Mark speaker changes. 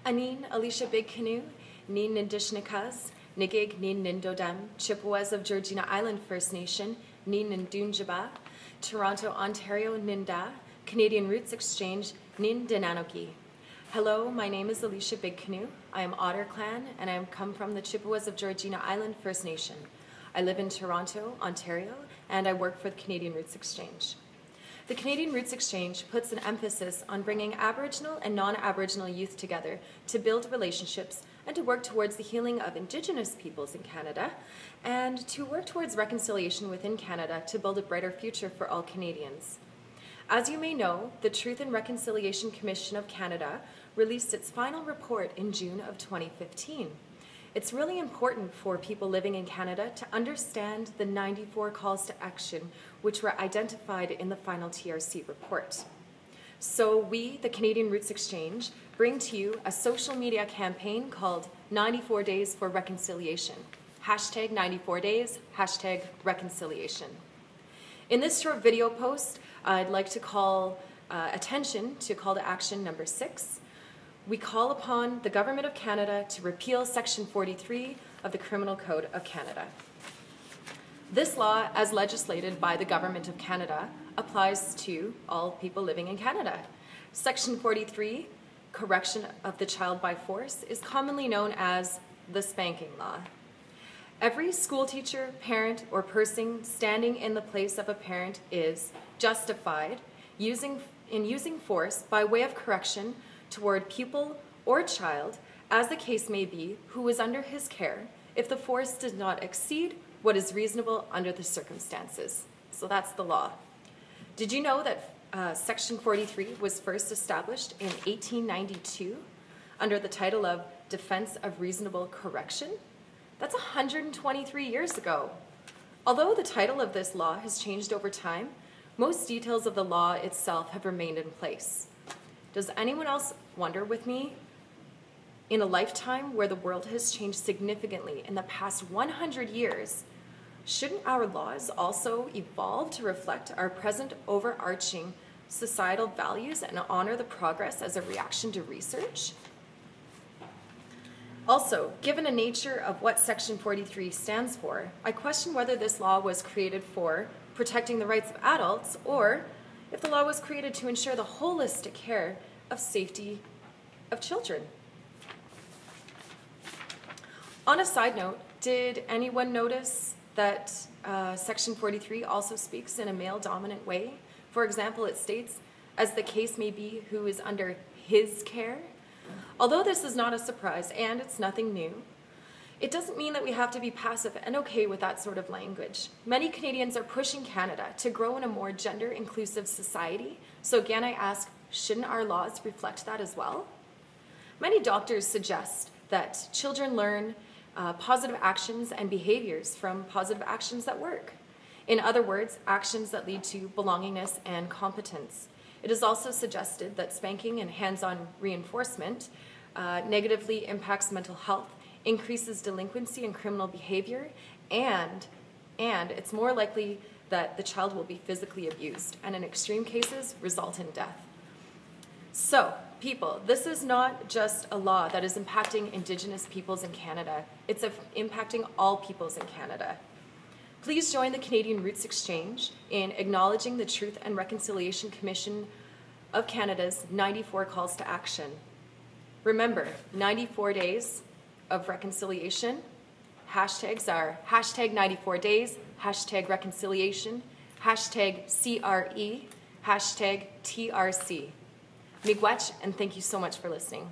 Speaker 1: Anin Alicia Big Canoe, Nin Nindishnikas, Nigig Nin Nindodem, Chippewas of Georgina Island First Nation, Nin Nindunjaba, Toronto, Ontario, Ninda, Canadian Roots Exchange, Nin Dinanoki. Hello, my name is Alicia Big Canoe. I am Otter Clan and I come from the Chippewas of Georgina Island First Nation. I live in Toronto, Ontario, and I work for the Canadian Roots Exchange. The Canadian Roots Exchange puts an emphasis on bringing Aboriginal and non-Aboriginal youth together to build relationships and to work towards the healing of Indigenous peoples in Canada and to work towards reconciliation within Canada to build a brighter future for all Canadians. As you may know, the Truth and Reconciliation Commission of Canada released its final report in June of 2015. It's really important for people living in Canada to understand the 94 calls to action which were identified in the final TRC report. So we, the Canadian Roots Exchange, bring to you a social media campaign called 94 Days for Reconciliation. Hashtag 94 Days, hashtag reconciliation. In this short video post, I'd like to call attention to call to action number 6. We call upon the Government of Canada to repeal Section 43 of the Criminal Code of Canada. This law, as legislated by the Government of Canada, applies to all people living in Canada. Section 43, correction of the child by force, is commonly known as the spanking law. Every school teacher, parent, or person standing in the place of a parent is justified in using force by way of correction toward pupil or child, as the case may be, who is under his care, if the force does not exceed what is reasonable under the circumstances. So that's the law. Did you know that Section 43 was first established in 1892 under the title of Defense of Reasonable Correction? That's 123 years ago. Although the title of this law has changed over time, most details of the law itself have remained in place. Does anyone else wonder with me, in a lifetime where the world has changed significantly in the past 100 years, shouldn't our laws also evolve to reflect our present overarching societal values and honor the progress as a reaction to research? Also, given the nature of what Section 43 stands for, I question whether this law was created for protecting the rights of adults or if the law was created to ensure the holistic care of safety of children. On a side note, did anyone notice that Section 43 also speaks in a male-dominant way? For example, it states, as the case may be, who is under his care. Although this is not a surprise and it's nothing new, it doesn't mean that we have to be passive and okay with that sort of language. Many Canadians are pushing Canada to grow in a more gender-inclusive society. So again, I ask, shouldn't our laws reflect that as well? Many doctors suggest that children learn positive actions and behaviors from positive actions that work. In other words, actions that lead to belongingness and competence. It is also suggested that spanking and hands-on reinforcement negatively impacts mental health, increases delinquency and criminal behavior, and it's more likely that the child will be physically abused, and in extreme cases, result in death. So, people, this is not just a law that is impacting Indigenous peoples in Canada. It's impacting all peoples in Canada. Please join the Canadian Roots Exchange in acknowledging the Truth and Reconciliation Commission of Canada's 94 calls to action. Remember, 94 days of reconciliation. Hashtags are hashtag 94 days, hashtag reconciliation, hashtag CRE, hashtag TRC. Miigwech, and thank you so much for listening.